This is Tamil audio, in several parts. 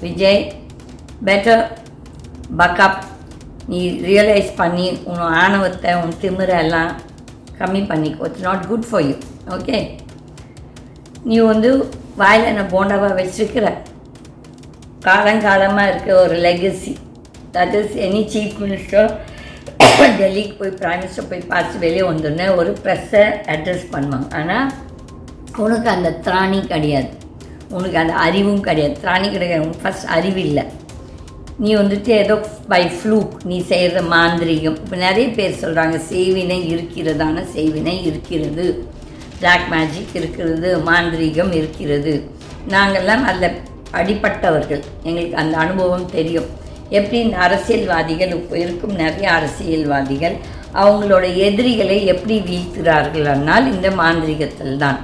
விஜய் பெட்டர் பக்கப். நீ ரியலைஸ் பண்ணி உன் ஆணவத்தை உன் திமிரை எல்லாம் கம்மி பண்ணிக்கோ. It's not good for you. Okay, நீ வந்து வாயில் என்ன போண்டாவாக வச்சுருக்கிற காலங்காலமாக இருக்க ஒரு legacy. That is any chief minister டெல்லிக்கு போய் பிரைம் மினிஸ்டர் போய் பார்த்து வெளியே வந்தோடனே ஒரு ப்ரெஸ்ஸை அட்ரஸ் பண்ணுவாங்க. ஆனால் உனக்கு அந்த திராணி கிடையாது, உனக்கு அந்த அறிவும் கிடையாது. திராணி கிடையாது, உனக்கு ஃபஸ்ட் அறிவு இல்லை. நீ வந்துட்டு ஏதோ பை ஃப்ளூக் நீ செய்கிற மாந்திரிகம். இப்போ நிறைய பேர் சொல்கிறாங்க செய்வினை இருக்கிறதான செய்வினை இருக்கிறது, பிளாக் மேஜிக் இருக்கிறது, மாந்திரிகம் இருக்கிறது. நாங்கள்லாம் அதில் அடிப்பட்டவர்கள், எங்களுக்கு அந்த அனுபவம் தெரியும். எப்படி இந்த அரசியல்வாதிகள் இப்போ இருக்கும் நிறைய அரசியல்வாதிகள் அவங்களோட எதிரிகளை எப்படி வீழ்த்துறார்கள்னால் இந்த மாந்திரிகத்தில் தான்.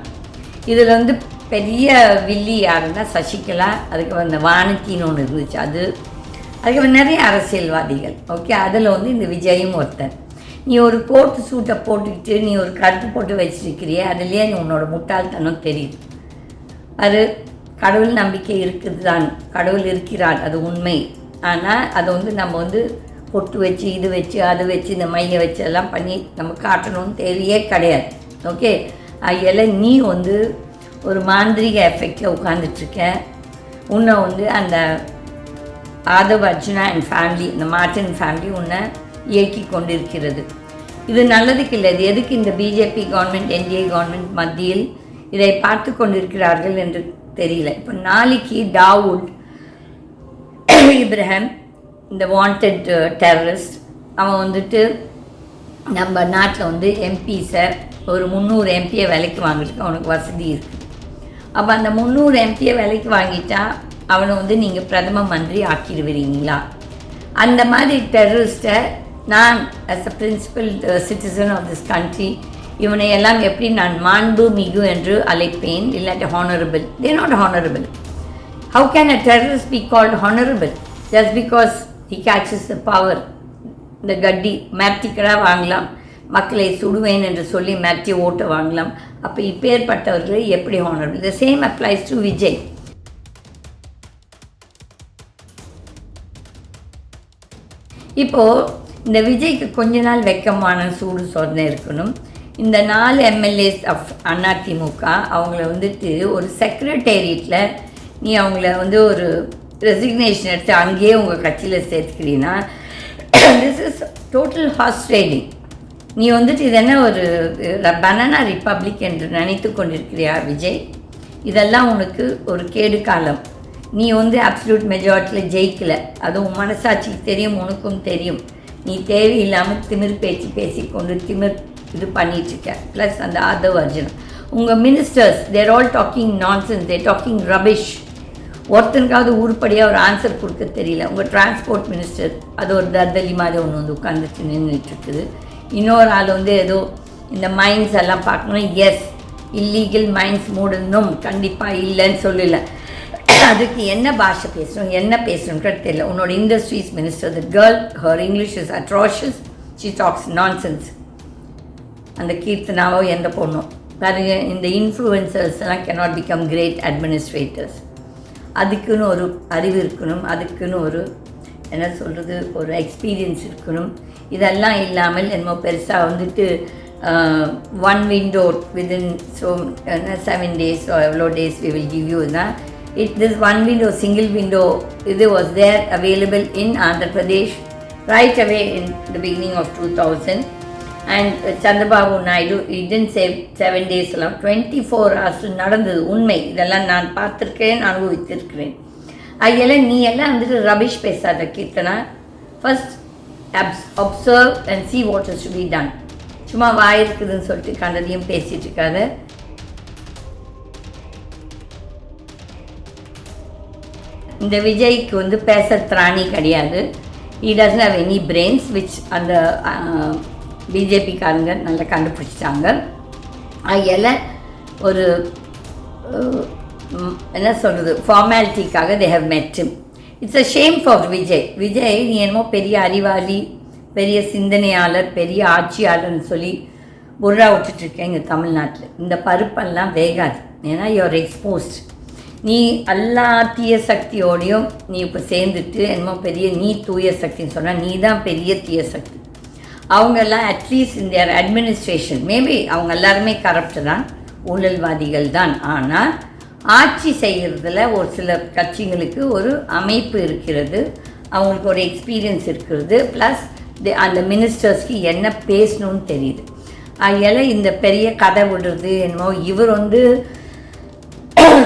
இதில் வந்து பெரிய வில்லி யாருன்னா சசிகலா, அதுக்கு அந்த வானத்தின்னு ஒன்று இருந்துச்சு, அதுக்கு நிறைய அரசியல்வாதிகள். ஓகே, அதில் வந்து இந்த விஜயும் ஒருத்தன். நீ ஒரு கோட்டு சூட்டை போட்டுக்கிட்டு நீ ஒரு கருத்து போட்டு வச்சுருக்கிறிய, அதுலேயே நீ உன்னோட முட்டாள்தனம் தெரியுது. அது கடவுள் நம்பிக்கை இருக்குது தான், கடவுள் இருக்கிறார், அது உண்மை. ஆனால் அதை வந்து நம்ம வந்து பொட்டு வச்சு இது வச்சு அது வச்சு இந்த மையை வச்சு எல்லாம் பண்ணி நம்ம காட்டணும்னு தெரியவே கிடையாது. ஓகே, அதில் நீ வந்து ஒரு மாந்திரிக எஃபெக்டில் உட்காந்துட்ருக்க. உன்னை வந்து அந்த ஆதவ் அர்ஜுனா அண்ட் ஃபேமிலி, இந்த மார்டின் ஃபேமிலி உன்னை இயக்கி கொண்டிருக்கிறது. இது நல்லதுக்கு இல்லை. இது எதுக்கு இந்த பிஜேபி கவர்மெண்ட் என்டிஏ கவர்மெண்ட் மத்தியில் இதை பார்த்து கொண்டிருக்கிறார்கள் என்று தெரியல. இப்போ நாளைக்கு தாவூத் இப்ராஹிம், இந்த வாண்டட் டெரரிஸ்ட், அவன் வந்துட்டு நம்ம நாட்டில் வந்து எம்பிஸை ஒரு 300 எம்பியை விலைக்கு வாங்கிட்டு அவனுக்கு வசதி இருக்குது. அப்போ அந்த 300 எம்பியை விலைக்கு வாங்கிட்டா அவனை வந்து நீங்கள் பிரதம மந்திரி ஆக்கிடுவீங்களா? அந்த மாதிரி டெரரிஸ்ட்டை நான் as a principal citizen of this country இவனை எல்லாம் எப்படி நான் மாண்பு மிகு என்று அழைப்பேன், இல்லாட்டி honourable. They not honourable. How can a terrorist be called honorable just because he catches the power? இந்த கட்டி மேட்டிக்கடாக வாங்கலாம், மக்களை சுடுவேன் என்று சொல்லி மேட்டி ஓட்ட வாங்கலாம். அப்போ இப்பேற்பட்டவர்கள் எப்படி honourable? The same applies to Vijay. இப்போது இந்த விஜய்க்கு கொஞ்ச நாள் வெக்கமான சூடு சோதனை இருக்கணும். இந்த 4 MLAs ஆஃப் அதிமுக அவங்கள வந்துட்டு ஒரு செக்ரட்டேரியட்டில் நீ அவங்கள வந்து ஒரு ரெசிக்னேஷன் எடுத்து அங்கேயே உங்கள் கட்சியில் சேர்த்துக்கிறீன்னா this is total horse trading. நீ வந்துட்டு இது என்ன ஒரு பனானா ரிப்பப்ளிக் என்று நினைத்து கொண்டிருக்கிறியா விஜய்? இதெல்லாம் உனக்கு ஒரு கேடு காலம். நீ வந்து அப்சல்யூட் மெஜாரிட்டியில் ஜெயிக்கலை, அதுவும் மனசாட்சிக்கு தெரியும், உனக்கும் தெரியும். நீ தேவையில்லாமல் திமிர் பேச்சு பேசிக்கொண்டு திமிர் இது பண்ணிகிட்ருக்க. ப்ளஸ் அந்த ஆதவ் அர்ஜுனா, உங்கள் ministers they're all talking nonsense, they're talking rubbish. ஒருத்தனுக்காவது உருப்படியாக ஒரு ஆன்சர் கொடுக்க தெரியல. உங்கள் டிரான்ஸ்போர்ட் மினிஸ்டர் அது ஒரு தர்தலி மாதிரி ஒன்று வந்து உட்காந்துட்டு நின்றுட்டுருக்குது. இன்னொரு ஆள் வந்து ஏதோ இந்த மைன்ஸ் எல்லாம் பார்க்கணும். எஸ், இல்லீகல் மைன்ஸ் மூடணும், கண்டிப்பாக இல்லைன்னு சொல்லலை. அதுக்கு என்ன பாஷை பேசணும், என்ன பேசணுன்ற தெரியல. உன்னோட industries minister, the girl, her English is atrocious, she talks nonsense. அந்த கீர்த்தனாவோ எந்த பொண்ணும் பாருங்க, இந்த இன்ஃப்ளூயன்சர்ஸ் எல்லாம் கேனாட் பிகம் கிரேட் அட்மினிஸ்ட்ரேட்டர்ஸ். அதுக்குன்னு ஒரு அறிவு இருக்கணும், அதுக்குன்னு ஒரு என்ன சொல்கிறது ஒரு எக்ஸ்பீரியன்ஸ் இருக்கணும். இதெல்லாம் இல்லாமல் என்னமோ பெருசாக வந்துட்டு ஒன் விண்டோ வித்தின் 7 days எவ்வளோ days we will give you தான். This one window, single window, it was there available in Andhra Pradesh right away in the beginning of 2000. And Chandrababu Naidu, he didn't say 7 days, 24 hours நடந்தது. உண்மை, இதெல்லாம் நான் பார்த்துருக்கேன், அனுபவித்திருக்கிறேன். அதெல்லாம் நீ எல்லாம் வந்துட்டு ரபிஷ் பேசாத Keerthana. First observe and see what is to be done. சும்மா வாய் இருக்குதுன்னு சொல்லிட்டு கண்டதையும் பேசிகிட்டு இருக்காத. இந்த விஜய்க்கு வந்து பேச திராணி கிடையாது. he doesn't have any brains, which அந்த பிஜேபிக்காரங்க நல்லா கண்டுபிடிச்சிட்டாங்க. அதில் ஒரு என்ன சொல்கிறது ஃபார்மாலிட்டிக்காக they have met him. It's a shame for Vijay. Vijay, நீ என்னமோ பெரிய அறிவாளி, பெரிய சிந்தனையாளர், பெரிய ஆட்சியாளர்னு சொல்லி புர்ரா விட்டுட்ருக்கேன் இங்கே தமிழ்நாட்டில். இந்த பருப்பெல்லாம் வேகாது, ஏன்னா யூஆர் எக்ஸ்போஸ்ட். நீ எல்லா தீய சக்தியோடையும் நீ இப்போ சேர்ந்துட்டு என்னமோ பெரிய நீ தூய சக்தின்னு சொன்னால் நீ தான் பெரிய தீய சக்தி. அவங்கெல்லாம் அட்லீஸ்ட் இந்த அட்மினிஸ்ட்ரேஷன் மேபி அவங்க எல்லாருமே கரப்ட் தான், ஊழல்வாதிகள் தான். ஆனால் ஆட்சி செய்கிறதுல ஒரு சில கட்சிங்களுக்கு ஒரு அமைப்பு இருக்கிறது, அவங்களுக்கு ஒரு எக்ஸ்பீரியன்ஸ் இருக்கிறது, ப்ளஸ் அந்த மினிஸ்டர்ஸ்க்கு என்ன பேசணும்னு தெரியுது. அதில் இந்த பெரிய கதை விடுறது என்னமோ இவர் வந்து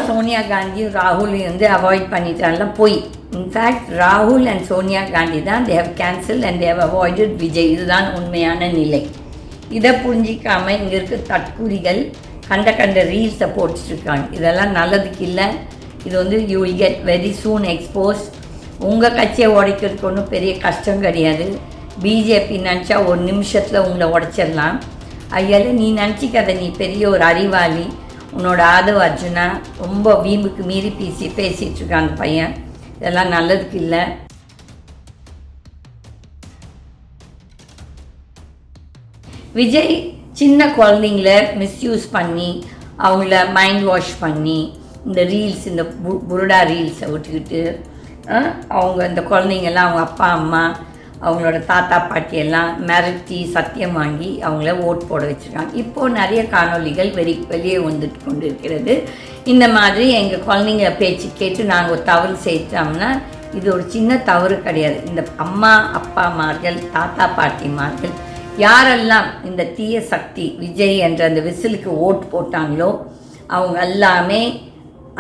சோனியா காந்தியும் ராகுலையும் வந்து அவாய்ட் பண்ணிட்டாலாம் போய். இன்ஃபேக்ட் ராகுல் அண்ட் சோனியா காந்தி தான் they have cancel and they have avoided Vijay. இதுதான் உண்மையான நிலை. இதை புரிஞ்சிக்காமல் இங்கே இருக்க தற்கூரிகள் கண்ட ரீல்ஸை போட்டுட்ருக்காங்க. இதெல்லாம் நல்லதுக்கு இல்லை. இது வந்து you will get very soon expose. உங்கள் கட்சியை உடைக்கிறதுக்கு ஒன்றும் பெரிய கஷ்டம் கிடையாது. பிஜேபி நினச்சா ஒரு நிமிஷத்தில் உங்களை உடைச்சிடலாம். அதில் நீ நினச்சிக்காத நீ பெரிய ஒரு அறிவாளி. உன்னோட ஆதவ அர்ஜுனா ரொம்ப வீம்புக்கு மீறி பேசிகிட்ருக்கான் அந்த பையன். இதெல்லாம் நல்லதுக்கு இல்லை. விஜய் சின்ன குழந்தைங்கள மிஸ்யூஸ் பண்ணி அவங்கள மைண்ட் வாஷ் பண்ணி இந்த ரீல்ஸ் இந்த புருடா ரீல்ஸை விட்டுக்கிட்டு அவங்க இந்த குழந்தைங்கள்லாம் அவங்க அப்பா அம்மா அவங்களோட தாத்தா பாட்டியெல்லாம் மிரட்டி சத்தியம் வாங்கி அவங்கள ஓட் போட வச்சுருக்காங்க. இப்போது நிறைய காணொலிகள் வெளியே வந்துட்டு கொண்டு இருக்கிறது. இந்த மாதிரி எங்கள் குழந்தைங்கள பேச்சு கேட்டு நாங்கள் ஒரு தவறு செய்தோம்னா இது ஒரு சின்ன தவறு கிடையாது. இந்த அம்மா அப்பாமார்கள் தாத்தா பாட்டிமார்கள் யாரெல்லாம் இந்த தீய சக்தி விஜய் என்ற அந்த விசிலுக்கு ஓட் போட்டாங்களோ அவங்க எல்லாமே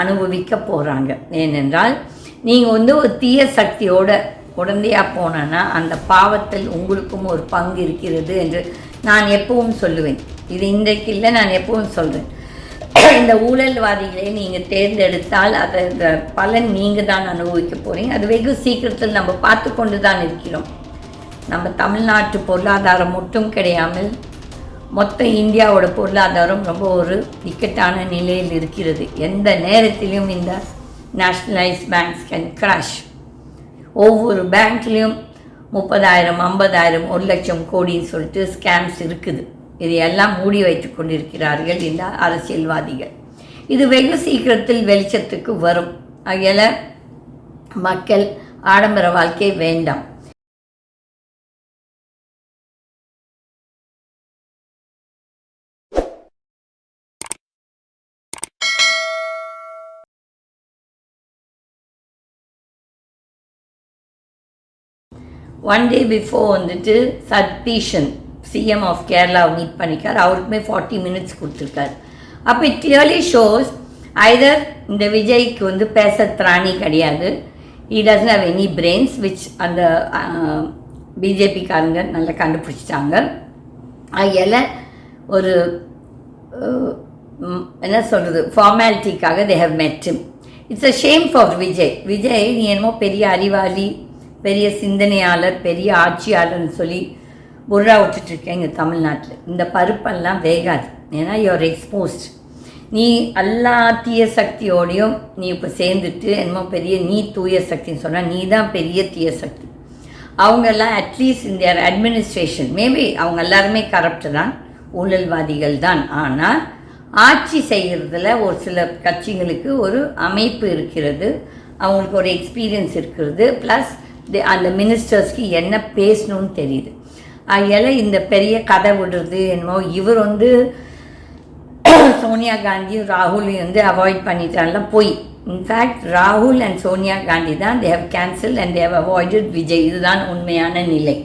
அனுபவிக்க போகிறாங்க. ஏனென்றால் நீங்கள் வந்து ஒரு தீய சக்தியோட உடந்தையாக போனேன்னா அந்த பாவத்தில் உங்களுக்கும் ஒரு பங்கு இருக்கிறது என்று நான் எப்பவும் சொல்லுவேன். இது இன்றைக்கு இல்லை, நான் எப்பவும் சொல்கிறேன். இந்த ஊழல்வாதிகளை நீங்கள் தேர்ந்தெடுத்தால் அதை பலன் நீங்கள் தான் அனுபவிக்க போகிறீங்க. அது வெகு சீக்கிரத்தில் நம்ம பார்த்து கொண்டு தான் இருக்கிறோம். நம்ம தமிழ்நாட்டு பொருளாதாரம் மட்டும் கிடையாமல் மொத்த இந்தியாவோட பொருளாதாரம் ரொம்ப ஒரு இக்கட்டான நிலையில் இருக்கிறது. எந்த நேரத்திலும் இந்த நேஷ்னலைஸ் பேங்க்ஸ் கேன் கிராஷ். ஒவ்வொரு பேங்க்லேயும் 30,000 50,000 1,00,000 கோடின்னு சொல்லிட்டு ஸ்கேம்ஸ் இருக்குது. இதையெல்லாம் மூடி வைத்து கொண்டிருக்கிறார்கள் இந்த அரசியல்வாதிகள். இது வெகு சீக்கிரத்தில் வெளிச்சத்துக்கு வரும். ஆகையால் மக்கள் ஆடம்பர வாழ்க்கை வேண்டாம். ஒன் டே பிஃபோர் வந்துட்டு சதீஷன் சிஎம் ஆஃப் கேரளாவை மீட் பண்ணிக்கார். அவருக்குமே 40 மினிட்ஸ் கொடுத்துருக்காரு. அப்போ இட் கிளியர்லி ஷோஸ் ஐதர் இந்த விஜய்க்கு வந்து பேச திராணி கிடையாது, he doesn't have any brains, which அந்த பிஜேபிக்காரங்க நல்லா கண்டுபிடிச்சிட்டாங்க. அதில் ஒரு என்ன சொல்கிறது ஃபார்மாலிட்டிக்காக they have met him. It's a shame for Vijay. Vijay நீ என்னமோ பெரிய அறிவாளி, பெரிய சிந்தனையாளர், பெரிய ஆட்சியாளர்னு சொல்லி புர்ரா விட்டுட்ருக்கேன் இங்கே தமிழ்நாட்டில். இந்த பருப்பெல்லாம் வேகாது. ஏன்னா யூஆர் எக்ஸ்போஸ்ட். நீ எல்லா தீய சக்தியோடையும் நீ இப்போ சேர்ந்துட்டு என்னமோ பெரிய நீ தூய சக்தின்னு சொன்னால் நீ தான் பெரிய தீய சக்தி. அவங்கெல்லாம் அட்லீஸ்ட் இந்த அட்மினிஸ்ட்ரேஷன் மேபி அவங்க எல்லாருமே கரப்ட் தான், ஊழல்வாதிகள் தான். ஆனால் ஆட்சி செய்கிறதுல ஒரு சில கட்சிங்களுக்கு ஒரு அமைப்பு இருக்கிறது, அவங்களுக்கு ஒரு எக்ஸ்பீரியன்ஸ் இருக்கிறது, ப்ளஸ் அந்த மினிஸ்டர்ஸ்க்கு என்ன பேசணும்னு தெரியுது. அதில் இந்த பெரிய கதை விடுறது என்னமோ இவர் வந்து சோனியா காந்தியும் ராகுலையும் வந்து அவாய்ட் பண்ணிட்டாலாம் போய். இன்ஃபேக்ட் ராகுல் அண்ட் சோனியா காந்தி தான் they have cancel and they have avoided Vijay. இதுதான் உண்மையான நிலை.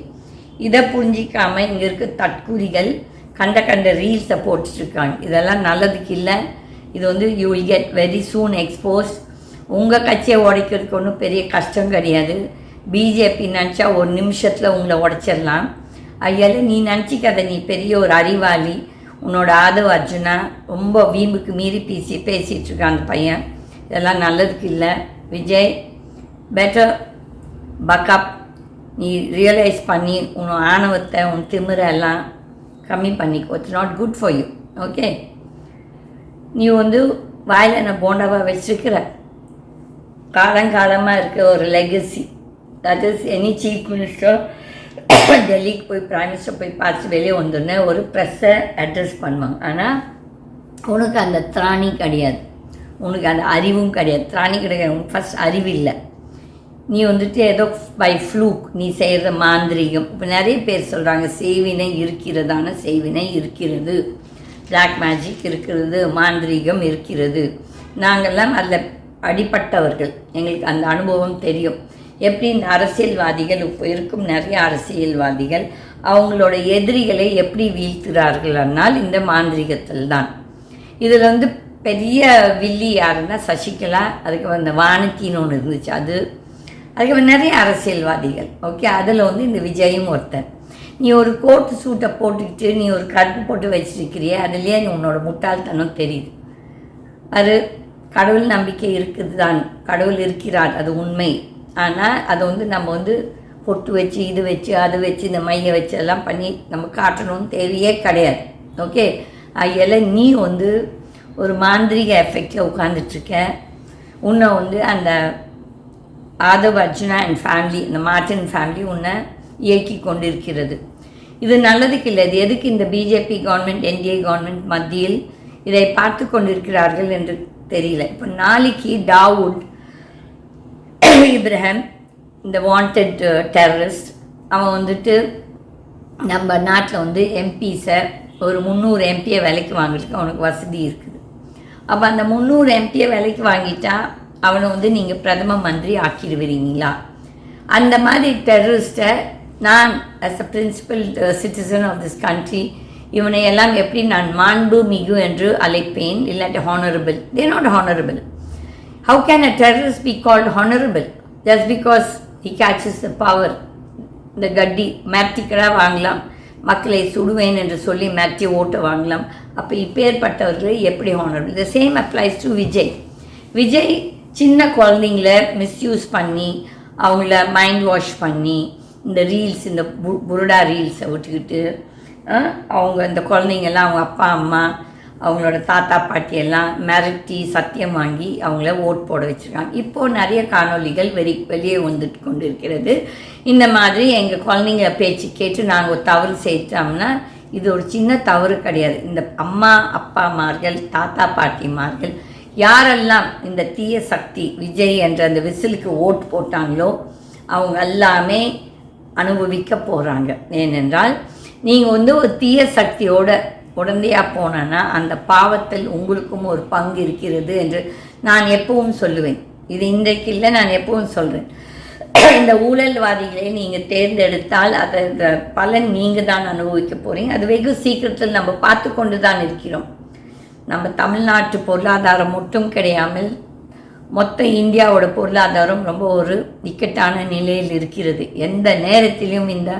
இதை புரிஞ்சிக்காமல் இங்கே இருக்க தற்கூரிகள் கண்ட ரீல்ஸை போட்டுட்ருக்காங்க. இதெல்லாம் நல்லதுக்கு இல்லை. இது வந்து you will get very soon expose. உங்கள் கட்சியை உடைக்கிறதுக்கு ஒன்றும் பெரிய கஷ்டம் கிடையாது. பிஜேபி நினச்சா ஒரு நிமிஷத்தில் உங்களை உடைச்சிடலாம். அதில் நீ நினச்சிக்காத நீ பெரிய ஒரு அறிவாளி. உன்னோட ஆதவ அர்ஜுனா ரொம்ப வீம்புக்கு மீறி பேசிகிட்ருக்கான் அந்த பையன். இதெல்லாம் நல்லதுக்கு இல்லை. விஜய் பெட்டர் பக்கப். நீ ரியலைஸ் பண்ணி உன் ஆணவத்தை உன் திமிரை எல்லாம் கம்மி பண்ணிக்கோ. It's not good for you. Okay, நீ வந்து வாயில் என்ன போண்டாவாக வச்சுருக்கிற காலங்காலமாக இருக்க ஒரு legacy. That is any chief minister டெல்லிக்கு போய் பிரைம் மினிஸ்டர் போய் பார்த்து வெளியே வந்தோடனே ஒரு ப்ரெஸ்ஸை அட்ரஸ் பண்ணுவாங்க. ஆனால் உனக்கு அந்த திராணி கிடையாது. உனக்கு அந்த அறிவும் கிடையாது, திராணி கிடையாது, உனக்கு ஃபஸ்ட் அறிவு இல்லை. நீ வந்துட்டு ஏதோ பை ஃப்ளூக் நீ செய்கிற மாந்திரிகம். இப்போ நிறைய பேர் சொல்கிறாங்க செய்வினை இருக்கிறதான செய்வினை இருக்கிறது, பிளாக் மேஜிக் இருக்கிறது, மாந்திரிகம் இருக்கிறது. நாங்கள்லாம் அதில் அடிப்பட்டவர்கள், எங்களுக்கு அந்த அனுபவம் தெரியும். எப்படி இந்த அரசியல்வாதிகள், இப்போ இருக்கும் நிறைய அரசியல்வாதிகள் அவங்களோட எதிரிகளை எப்படி வீழ்த்துறார்கள்னால் இந்த மாந்திரிகத்தில் தான். இதில் வந்து பெரிய வில்லி யாருன்னா சசிகலா, அதுக்கு அந்த வானத்தின்னு ஒன்று இருந்துச்சு, அதுக்கு நிறைய அரசியல்வாதிகள். ஓகே, அதில் வந்து இந்த விஜயும் ஒருத்தன். நீ ஒரு கோட்டு சூட்டை போட்டுக்கிட்டு நீ ஒரு கருப்பு போட்டு வச்சிருக்கிறிய, அதுலேயே நீ உன்னோட முட்டாள்தனம் தெரியுது. அது கடவுள் நம்பிக்கை இருக்குது தான், கடவுள் இருக்கிறார், அது உண்மை. ஆனால் அதை வந்து நம்ம வந்து பொட்டு வச்சு இது வச்சு அது வச்சு இந்த மையை வச்சு எல்லாம் பண்ணி நம்ம காட்டணும்னு தேவையே கிடையாது. ஓகே, அதில் நீ வந்து ஒரு மாந்திரிக எஃபெக்டில் உட்காந்துட்ருக்க. உன்னை வந்து அந்த ஆதவ் அர்ஜுனா அண்ட் ஃபேமிலி, இந்த மார்டின் ஃபேமிலி உன்னை இயக்கி கொண்டிருக்கிறது. இது நல்லதுக்கு இல்லை. இது எதுக்கு இந்த பிஜேபி கவர்மெண்ட், என்டிஏ கவர்மெண்ட் மத்தியில் இதை பார்த்து கொண்டிருக்கிறார்கள் என்று தெரியல. இப்போ நாளைக்கு தாவூத் இப்ராஹிம், இந்த வாண்டட் டெரரிஸ்ட், அவன் வந்துட்டு நம்ம நாட்டில் வந்து எம்பிஸை ஒரு 300 எம்பியை விலைக்கு வாங்குறதுக்கு அவனுக்கு வசதி இருக்குது. அப்போ அந்த 300 எம்பியை விலைக்கு வாங்கிட்டா அவனை வந்து நீங்கள் பிரதம மந்திரி ஆக்கிடுவீங்களா? அந்த மாதிரி டெரரிஸ்ட்டை நான் as a principal citizen of this country இவனை எல்லாம் எப்படி நான் மாண்பு மிகு என்று அழைப்பேன், இல்லாட்டி honourable? They not honourable. How can a terrorist be called honourable? Just because he catches the power. இந்த கட்டி மிரட்டிக்கடா வாங்கலாம், மக்களை சுடுவேன் என்று சொல்லி மிரட்டி ஓட்ட வாங்கலாம். அப்போ இப்பேற்பட்டவர்களை எப்படி honourable? The same applies to Vijay. Vijay சின்ன குழந்தைங்கள மிஸ்யூஸ் பண்ணி அவங்கள மைண்ட் வாஷ் பண்ணி இந்த ரீல்ஸ், இந்த புருடா ரீல்ஸை விட்டுக்கிட்டு அவங்க இந்த குழந்தைங்கள்லாம் அவங்க அப்பா அம்மா அவங்களோட தாத்தா பாட்டியெல்லாம் மிரட்டி சத்தியம் வாங்கி அவங்கள ஓட் போட வச்சுருக்காங்க. இப்போது நிறைய காணொலிகள் வெளியே வந்துட்டு கொண்டு இருக்கிறது. இந்த மாதிரி எங்கள் குழந்தைங்க பேச்சு கேட்டு நாங்கள் ஒரு தவறு செய்தோம்னா இது ஒரு சின்ன தவறு கிடையாது. இந்த அம்மா அப்பாமார்கள், தாத்தா பாட்டிமார்கள் யாரெல்லாம் இந்த தீய சக்தி விஜய் என்ற அந்த விசிலுக்கு ஓட் போட்டாங்களோ அவங்க எல்லாமே அனுபவிக்க போகிறாங்க. ஏனென்றால் நீங்கள் வந்து ஒரு தீய சக்தியோட உடந்தையாக போனேன்னா அந்த பாவத்தில் உங்களுக்கும் ஒரு பங்கு இருக்கிறது என்று நான் எப்பவும் சொல்லுவேன். இது இன்றைக்கு இல்லை, நான் எப்பவும் சொல்கிறேன். இந்த ஊழல்வாதிகளை நீங்கள் தேர்ந்தெடுத்தால் அதை பலன் நீங்கள் தான் அனுபவிக்க போகிறீங்க. அது வெகு சீக்கிரத்தில் நம்ம பார்த்து கொண்டு தான் இருக்கிறோம். நம்ம தமிழ்நாட்டு பொருளாதாரம் மட்டும் கிடையாமல் மொத்த இந்தியாவோட பொருளாதாரம் ரொம்ப ஒரு இக்கட்டான நிலையில் இருக்கிறது. எந்த நேரத்திலையும் இந்த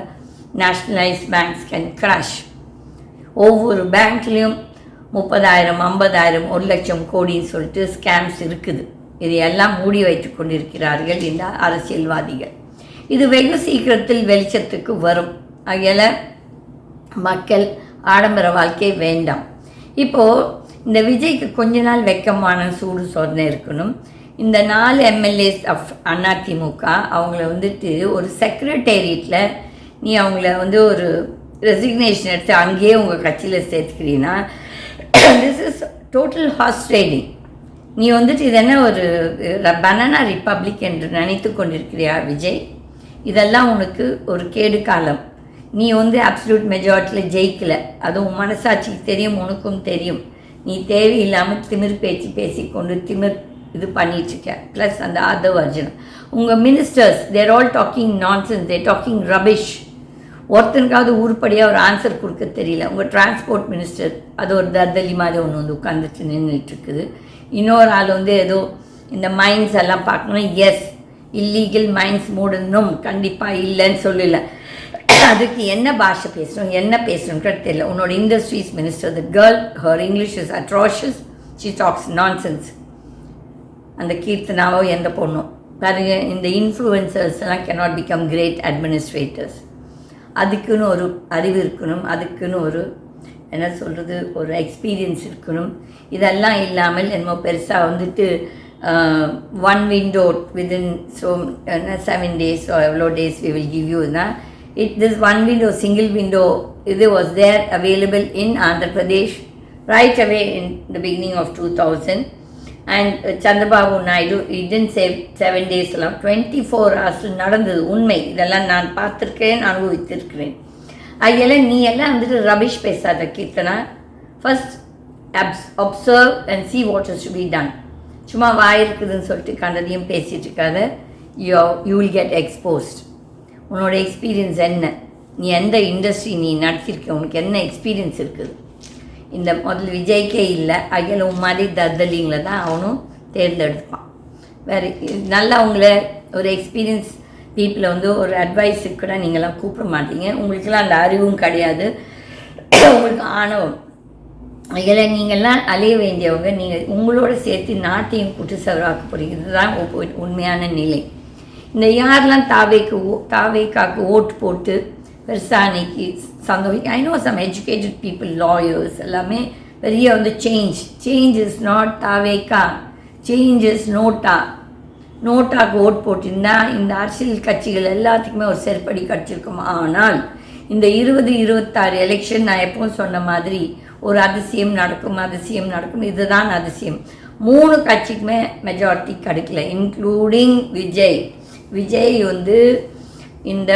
நேஷ்னலைஸ் பேங்க்ஸ் கேன் கிராஷ். ஒவ்வொரு பேங்க்லேயும் 30,000, 50,000, 1,00,000 கோடின்னு சொல்லிட்டு ஸ்கேம்ஸ் இருக்குது. இதையெல்லாம் மூடி வைத்து கொண்டிருக்கிறார்கள் இந்த அரசியல்வாதிகள். இது வெகு சீக்கிரத்தில் வெளிச்சத்துக்கு வரும். ஆகையால் மக்கள் ஆடம்பர வாழ்க்கை வேண்டாம். இப்போது இந்த விஜய்க்கு கொஞ்ச நாள் வெக்கமான சூடு சோதனை இருக்கணும். இந்த 4 எம்எல்ஏஸ் ஆஃப் அதிமுக அவங்கள வந்துட்டு ஒரு செக்ரட்டேரியட்டில் நீ அவங்கள வந்து ஒரு ரெசிக்னேஷன் எடுத்து அங்கேயே உங்கள் கட்சியில் சேர்த்துக்கிறீங்கன்னா this is total horse trading. நீ வந்துட்டு இது என்ன ஒரு பனானா ரிப்பப்ளிக் என்று நினைத்து கொண்டிருக்கிறியா விஜய்? இதெல்லாம் உனக்கு ஒரு கேடு காலம். நீ வந்து அப்சல்யூட் மெஜாரிட்டியில் ஜெயிக்கலை, அதுவும் மனசாட்சிக்கு தெரியும், உனக்கும் தெரியும். நீ தேவையில்லாமல் திமிர் பேச்சு பேசிக்கொண்டு திமிர் இது பண்ணிட்டுருக்க. ப்ளஸ் அந்த ஆதவ் அர்ஜுனா, உங்கள் ministers they're all talking nonsense, they're talking rubbish. ஒருத்தனுக்காவது உருப்படியாக ஒரு ஆன்சர் கொடுக்க தெரியல. உங்கள் டிரான்ஸ்போர்ட் மினிஸ்டர் அது ஒரு தர்தலி மாதிரி ஒன்று வந்து உட்காந்துட்டு நின்றுட்டுருக்குது. இன்னொரு ஆள் வந்து ஏதோ இந்த மைன்ஸ் எல்லாம் பார்க்கணும். எஸ், இல்லீகல் மைன்ஸ் மூடணும், கண்டிப்பாக இல்லைன்னு சொல்லல. அதுக்கு என்ன பாஷை பேசணும், என்ன பேசணுன்ற தெரியல. உன்னோட industries minister, the girl, her English is atrocious, she talks nonsense. அந்த கீர்த்தனாவோ எந்த பொண்ணும் பாருங்க, இந்த இன்ஃப்ளூயன்சர்ஸ் எல்லாம் கேனாட் பிகம் கிரேட் அட்மினிஸ்ட்ரேட்டர்ஸ். அதுக்குன்னு ஒரு அறிவு இருக்கணும், அதுக்குன்னு ஒரு என்ன சொல்கிறது, ஒரு எக்ஸ்பீரியன்ஸ் இருக்கணும். இதெல்லாம் இல்லாமல் என்னமோ பெருசாக வந்துட்டு 1 window within 7 days or எவ்வளோ days we will give you. This 1 window, single window, it was there available in Andhra Pradesh right away in the beginning of 2000. And Chandrababu Naidu இதன் 7 டேஸ்லாம் 24 hours நடந்தது உண்மை. இதெல்லாம் நான் பார்த்துருக்கேன், அனுபவித்திருக்கிறேன். அதெல்லாம் நீ எல்லாம் வந்துட்டு ரபிஷ் பேசாத Keerthana. First observe and see what is to be done. சும்மா வாயிருக்குதுன்னு சொல்லிட்டு கண்டதையும் பேசிகிட்டு இருக்காத. You will get exposed. உன்னோட எக்ஸ்பீரியன்ஸ் என்ன, நீ எந்த இண்டஸ்ட்ரி நீ நடத்தியிருக்க, உனக்கு என்ன எக்ஸ்பீரியன்ஸ் இருக்குது. இந்த முதல்ல விஜய்க்கே இல்லை, அகில மாதிரி தர்தலிங்களை தான் அவனும் தேர்ந்தெடுப்பான். வேறு நல்லா அவங்கள ஒரு எக்ஸ்பீரியன்ஸ் பீப்புளை வந்து ஒரு அட்வைஸுக்கு கூட நீங்களாம் கூப்பிட மாட்டீங்க. உங்களுக்கெல்லாம் அந்த அறிவும் கிடையாது, உங்களுக்கு ஆணவம். அதில் நீங்கள்லாம் அலைய வேண்டியவங்க. நீங்கள் உங்களோட சேர்த்து நாட்டையும் கூட்டு சவராக்க போகிறீங்க. இதுதான் உண்மையான நிலை. இந்த யாரெல்லாம் தாவேக்காக்கு ஓட்டு போட்டு பெருசாக அன்னைக்கு சந்தோஷம். I know some educated people, lawyers எல்லாமே பெரிய வந்து சேஞ்ச் இஸ் நாட் தாவேக்கா, சேஞ்ச் இஸ் நோட்டாக்கு ஓட்டு போட்டிருந்தா இந்த அரசியல் கட்சிகள் எல்லாத்துக்குமே ஒரு செருப்படி கிடச்சிருக்கும். ஆனால் இந்த 2026 எலெக்ஷன் நான் எப்பவும் சொன்ன மாதிரி ஒரு அதிசயம் நடக்கும். இதுதான் அதிசயம். 3 கட்சிக்குமே மெஜாரிட்டி கிடைக்கல, இன்க்ளூடிங் விஜய் வந்து இந்த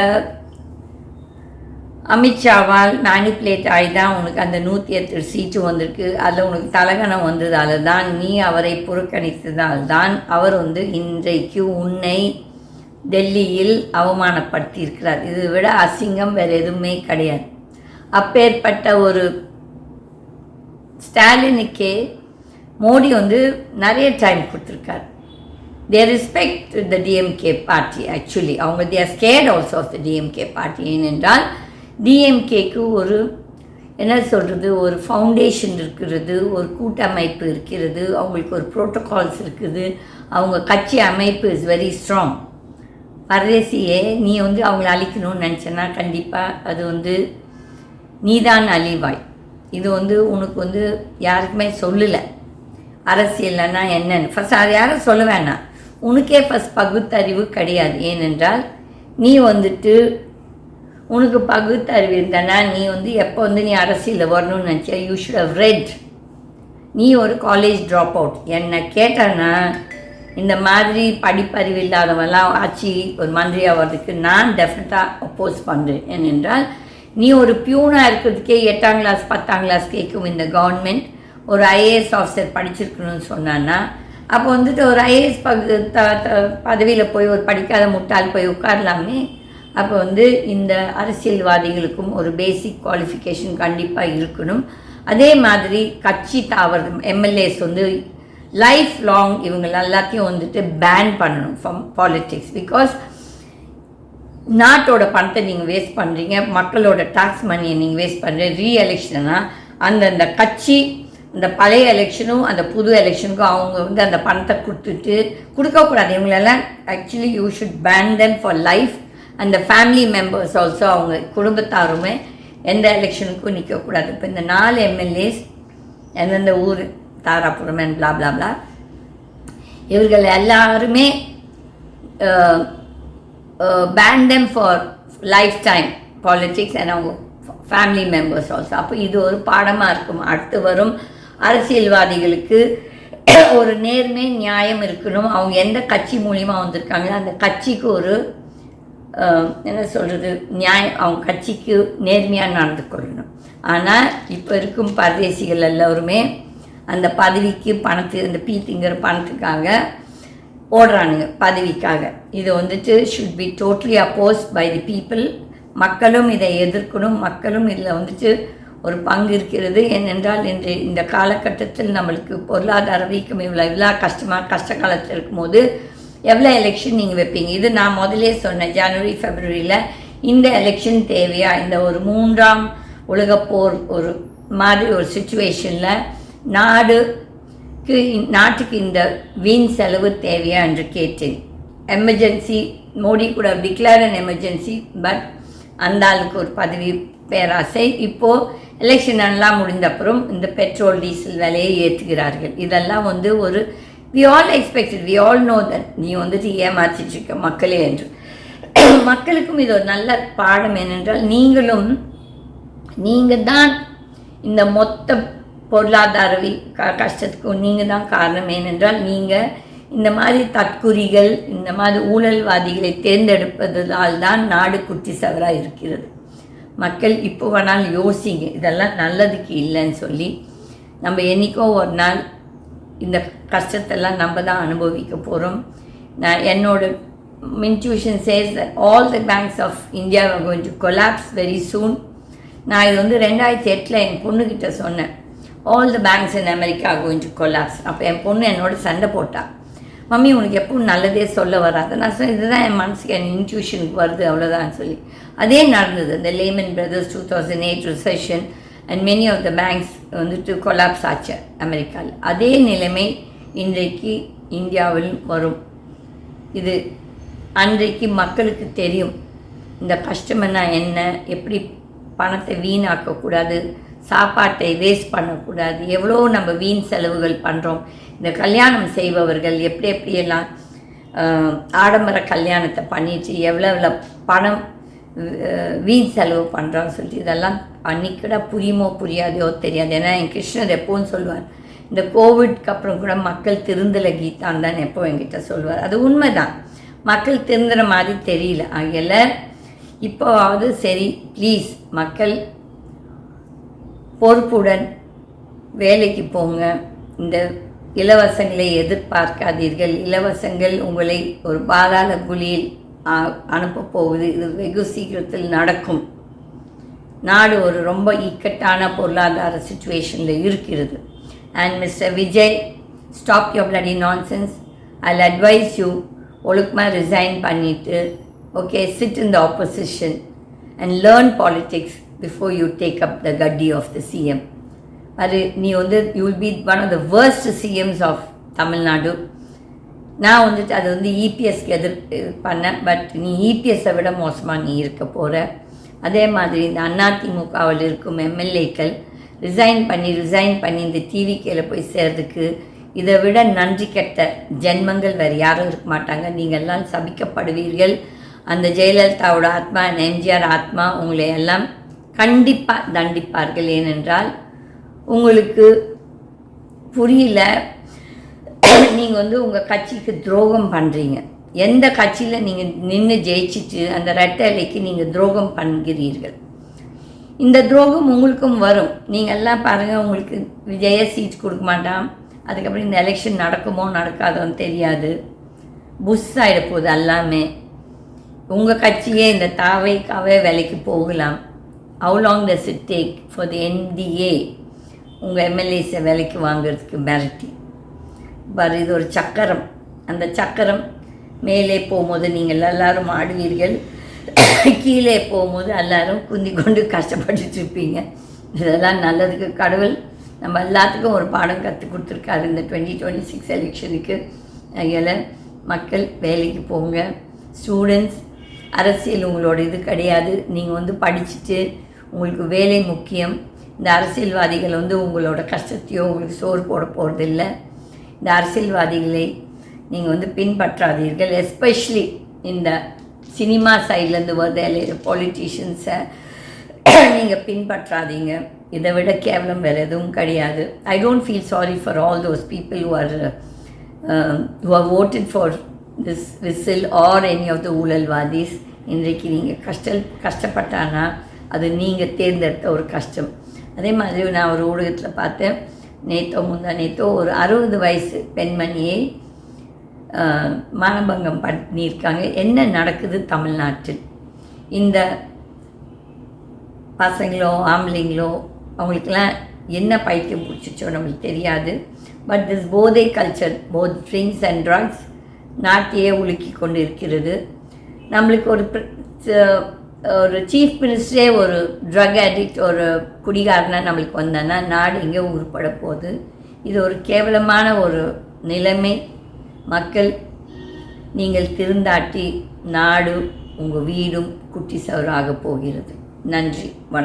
அமித்ஷாவால் மேனிப்புலேட் ஆகி தான் உனக்கு அந்த 108 சீட்டு வந்திருக்கு. அதில் உனக்கு தலகணம் வந்ததால் தான், நீ அவரை புறக்கணித்ததால் தான் அவர் வந்து இன்றைக்கு உன்னை டெல்லியில் அவமானப்படுத்தியிருக்கிறார். இதை விட அசிங்கம் வேறு எதுவுமே கிடையாது. அப்பேற்பட்ட ஒரு ஸ்டாலினுக்கே மோடி வந்து நிறைய டைம் கொடுத்துருக்கார். they respect the DMK party actually. அவங்க they are scared also of the DMK party. ஏனென்றால் டிஎம்கேக்கு ஒரு என்ன சொல்கிறது, ஒரு ஃபவுண்டேஷன் இருக்கிறது, ஒரு கூட்டமைப்பு இருக்கிறது, அவங்களுக்கு ஒரு ப்ரோட்டோகால்ஸ் இருக்குது, அவங்க கட்சி அமைப்பு இஸ் வெரி ஸ்ட்ராங். பரதேசியே நீ வந்து அவங்கள அழிக்கணும்னு நினச்சேன்னா கண்டிப்பாக அது வந்து நீதான் அழிவாய். இது வந்து உனக்கு வந்து யாருக்குமே சொல்லலை அரசியல்னா என்னன்னு. ஃபஸ்ட் அது யாரும் சொல்ல வேணாம், உனக்கே ஃபஸ்ட் பகுத்தறிவு கிடையாது. ஏனென்றால் நீ வந்துட்டு உனக்கு பகுத்தறிவு இருந்தானா நீ வந்து எப்போ வந்து நீ அரசியலில் வரணும்னு நினச்சா யூ ஷுட் ஹவ் ரெட். நீ ஒரு காலேஜ் ட்ராப் அவுட். என்னை கேட்டானா இந்த மாதிரி படிப்பறிவு இல்லாதவெல்லாம் ஆட்சி ஒரு மந்திரியாக வர்றதுக்கு நான் டெஃபினட்டாக அப்போஸ் பண்ணுறேன். ஏனென்றால் நீ ஒரு பியூனாக இருக்கிறதுக்கே 8ஆம் கிளாஸ் 10ஆம் கிளாஸ் கேட்கும் இந்த கவர்மெண்ட். ஒரு ஐஏஎஸ் ஆஃபீஸர் படிச்சிருக்கணும்னு சொன்னான்னா அப்போ வந்துட்டு ஒரு ஐஏஎஸ் பதவியில் போய் ஒரு படிக்காத முட்டாள் போய் உட்காரலாமே. அப்போ வந்து இந்த அரசியல்வாதிகளுக்கும் ஒரு பேசிக் குவாலிஃபிகேஷன் கண்டிப்பாக இருக்கணும். அதே மாதிரி கட்சி தாவறது எம்எல்ஏஸ் வந்து லைஃப் லாங் இவங்க எல்லாத்தையும் வந்துட்டு பேன் பண்ணணும் ஃப்ரம் பாலிட்டிக்ஸ். பிகாஸ் நாட்டோட பணத்தை நீங்கள் வேஸ்ட் பண்ணுறீங்க, மக்களோட டாக்ஸ் மணியை நீங்கள் வேஸ்ட் பண்ணுறீங்க. ரீஎலெக்ஷன்னா அந்தந்த கட்சி அந்த பழைய எலெக்ஷனும் அந்த புது எலெக்ஷனுக்கும் அவங்க வந்து அந்த பணத்தை கொடுக்கக்கூடாது. இவங்களெல்லாம் actually you should ban them for life. அந்த ஃபேமிலி மெம்பர்ஸ் ஆல்சோ அவங்க குடும்பத்தாருமே எந்த எலெக்ஷனுக்கும் நிற்கக்கூடாது. இப்போ இந்த 4 எம்எல்ஏஸ் எந்தெந்த ஊர் Dharapuram and blah blah blah இவர்கள் எல்லாருமே ban them for life time politics and அவங்க ஃபேமிலி மெம்பர்ஸ் ஆல்சோ. அப்போ இது ஒரு பாடமாக இருக்கும். அடுத்து வரும் அரசியல்வாதிகளுக்கு ஒரு நேர்மை நியாயம் இருக்கணும். அவங்க எந்த கட்சி மூலியமாக வந்திருக்காங்களோ அந்த கட்சிக்கு ஒரு என்ன சொல்கிறது நியாயம், அவங்க கட்சிக்கு நேர்மையாக நடந்து கொள்ளணும். ஆனால் இப்போ இருக்கும் பரதேசிகள் எல்லோருமே அந்த பதவிக்கு அந்த பீத்திங்கிற பணத்துக்காக ஓடுறானுங்க பதவிக்காக. இது வந்துட்டு should be totally opposed by the people. மக்களும் இதை எதிர்க்கணும். மக்களும் இதில் வந்துட்டு ஒரு பங்கு இருக்கிறது. ஏனென்றால் இன்று இந்த காலகட்டத்தில் நம்மளுக்கு பொருளாதார வீக்கம் இவ்வளோ கஷ்ட காலத்தில் இருக்கும்போது எவ்வளோ எலெக்ஷன் நீங்கள் வைப்பீங்க? இது நான் முதலே சொன்னேன், ஜனவரி ஃபெப்ரவரியில் இந்த எலெக்ஷன் தேவையா? இந்த ஒரு 3ஆம் உலகப்போர் ஒரு மாதிரி ஒரு சுச்சுவேஷனில் நாட்டுக்கு இந்த வீண் செலவு தேவையா என்று கேட்டேன். எமர்ஜென்சி மோடி கூட டிக்ளேர் அன் எமர்ஜென்சி, பட் அந்த ஆளுக்கு ஒரு பதவி பேராசை. இப்போது எலெக்ஷன் எல்லாம் முடிந்த அப்புறம் இந்த பெட்ரோல் டீசல் விலையை ஏற்றுகிறார்கள். இதெல்லாம் வந்து ஒரு we all expected, we all know that நீ வந்துட்டு ஏமாற்றிட்டு இருக்க மக்களே என்று. மக்களுக்கும் இது ஒரு நல்ல பாடம். என்னென்றால் நீங்கள் தான் இந்த மொத்த பொருளாதார கஷ்டத்துக்கும் நீங்கள் தான் காரணம். ஏனென்றால் நீங்கள் இந்த மாதிரி தற்குறிகள், இந்த மாதிரி ஊழல்வாதிகளை தேர்ந்தெடுப்பதால் தான் நாடு குட்டி சவராக இருக்கிறது. மக்கள் இப்போ வேணாலும் யோசிங்க, இதெல்லாம் நல்லதுக்கு இல்லைன்னு சொல்லி. நம்ம என்றைக்கோ ஒரு நாள் இந்த கஷ்டத்தெல்லாம் நம்ம தான் அனுபவிக்க போகிறோம். நான் என்னோட intuition says that all the banks of India are going to collapse very soon. நான் இது வந்து 2008 என் பொண்ணுக்கிட்ட சொன்னேன், all the banks in America are going to collapse. அப்போ என் பொண்ணு என்னோட சண்டை போட்டா, மம்மி உனக்கு எப்பவும் நல்லதே சொல்ல வராது. நான் சொன்னேன், இதுதான் என் மனசுக்கு என் இன்ட்யூஷனுக்கு வருது, அவ்வளோதான் சொல்லி. அதே நடந்தது. இந்த Lehman Brothers 2008 recession and many of the banks வந்துட்டு கொலாப்ஸ் ஆச்சு அமெரிக்காவில். அதே நிலைமை இன்றைக்கு இந்தியாவில் வரும். இது அன்றைக்கு மக்களுக்கு தெரியும் இந்த கஷ்டம்னா என்ன, எப்படி பணத்தை வீணாக்கக்கூடாது, சாப்பாட்டை வேஸ்ட் பண்ணக்கூடாது, எவ்வளோ நம்ம வீண் செலவுகள் பண்ணுறோம். இந்த கல்யாணம் செய்பவர்கள் எப்படியெல்லாம் ஆடம்பர கல்யாணத்தை பண்ணிட்டு எவ்வளோ பணம் வீண் செலவு பண்ணுறோன்னு சொல்லிட்டு இதெல்லாம் அன்றைக்கூட புரியுமோ புரியாதையோ தெரியாது. ஏன்னா என் கிருஷ்ணர் எப்போவும் சொல்லுவார், இந்த கோவிட்க்கு அப்புறம் கூட மக்கள் திருந்தலை கீதான் தான் எப்போ என்கிட்ட சொல்லுவார். அது உண்மை தான், மக்கள் திருந்துற மாதிரி தெரியல. ஆகையில் இப்போவாவது சரி, ப்ளீஸ் மக்கள் பொறுப்புடன் வேலைக்கு போங்க. இந்த இலவசங்களை எதிர்பார்க்காதீர்கள். இலவசங்கள் உங்களை ஒரு பாதாள குழியில் அனுப்ப போகுது. இது வெகு சீக்கிரத்தில் நடக்கும். நாடு ஒரு ரொம்ப இக்கட்டான பொருளாதார சிச்சுவேஷனில் இருக்கிறது. And mister Vijay, stop your bloody nonsense. I advise you, ஒழுக்கமாக ரிசைன் பண்ணிவிட்டு, okay, sit in the opposition and learn politics before you take up the gaddi of the CM. அது நீ வந்து you will be one of the worst CMs of Tamil Nadu. நான் வந்துட்டு அது வந்து இபிஎஸ்க்கு பண்ணேன். பட் நீ இபிஎஸ்ஸை விட மோசமாக நீ இருக்க போகிற. அதே மாதிரி இந்த அதிமுகவில் இருக்கும் எம்எல்ஏக்கள் ரிசைன் பண்ணி இந்த டிவிக்கில் போய் சேர்றதுக்கு இதை விட நன்றி கெட்ட ஜென்மங்கள் வேறு யாரும் இருக்க மாட்டாங்க. நீங்கள் எல்லாம் சபிக்கப்படுவீர்கள். அந்த ஜெயலலிதாவோட ஆத்மா, எம்ஜிஆர் ஆத்மா உங்களை எல்லாம் கண்டிப்பாக தண்டிப்பார்கள். ஏனென்றால் உங்களுக்கு புரியல, நீங்கள் வந்து உங்கள் கட்சிக்கு துரோகம் பண்ணுறீங்க. எந்த கட்சியில் நீங்கள் நின்று ஜெயிச்சிட்டு அந்த ரெட்டை இலைக்கு நீங்கள் துரோகம் பண்ணுகிறீர்கள். இந்த துரோகம் உங்களுக்கும் வரும். நீங்கள் எல்லாம் பாருங்கள், உங்களுக்கு விஜய சீட் கொடுக்க மாட்டான். அதுக்கப்புறம் இந்த எலெக்ஷன் நடக்குமோ நடக்காதோன்னு தெரியாது. புஷ் ஆகிட போகுது எல்லாமே. உங்கள் கட்சியே இந்த தாவைக்காவே வேலைக்கு போகலாம். How long does it take for the NDA உங்கள் எம்எல்ஏஸை வேலைக்கு வாங்கிறதுக்கு மிரட்டி பாரு. இது ஒரு சக்கரம். அந்த சக்கரம் மேலே போகும்போது நீங்கள் எல்லோரும் ஆடுவீர்கள், கீழே போகும்போது எல்லோரும் குந்தி கொண்டு கஷ்டப்பட்டுருப்பீங்க. இதெல்லாம் நல்லதுக்கு கடவுள் நம்ம எல்லாத்துக்கும் ஒரு பாடம் கற்றுக் கொடுத்துருக்காரு இந்த 2026 எலெக்ஷனுக்கு. அதில் மக்கள் வேலைக்கு போங்க. ஸ்டூடெண்ட்ஸ், அரசியல் உங்களோட இது கிடையாது. நீங்கள் வந்து படிச்சுட்டு உங்களுக்கு வேலை முக்கியம். இந்த அரசியல்வாதிகள் வந்து உங்களோட கஷ்டத்தையோ உங்களுக்கு சோறு போட போகிறதில்ல. இந்த அரசியல்வாதிகளை நீங்கள் வந்து பின்பற்றாதீர்கள். எஸ்பெஷலி இந்த சினிமா சைட்லேருந்து வருது பொலிட்டீஷியன்ஸை நீங்கள் பின்பற்றாதீங்க. இதை விட கேவலம் வேறு எதுவும் கிடையாது. I don't feel sorry for all those people who have voted for this whistle or any of the ஊழல்வாதிஸ். இன்றைக்கு நீங்கள் கஷ்டப்பட்டானா அது நீங்கள் தேர்ந்தெடுத்த ஒரு கஷ்டம். அதே மாதிரி நான் ஒரு ஊடகத்தில் பார்த்தேன், நேற்றோ ஒரு 60 வயசு பெண்மணியை மானபங்கம் பண்ணியிருக்காங்க. என்ன நடக்குது தமிழ்நாட்டில்? இந்த பசங்களோ ஆம்பளைங்களோ அவங்களுக்கெல்லாம் என்ன பைத்தியம் பிடிச்சிச்சோ நம்மளுக்கு தெரியாது. பட் திஸ் போதை culture, both drinks and drugs நாட்டையே உலுக்கி கொண்டு இருக்கிறது. நம்மளுக்கு ஒரு சீஃப் மினிஸ்டரே ஒரு ட்ரக் அடிக்ட், ஒரு குடிகாரனா நம்மளுக்கு வந்தான்னா நாடு எங்கே உருப்பட போகுது? இது ஒரு கேவலமான ஒரு நிலைமை. மக்கள், நீங்கள் திருந்தாட்டி நாடு உங்கள் வீடும் குட்டி சவராக போகிறது. நன்றி, வணக்கம்.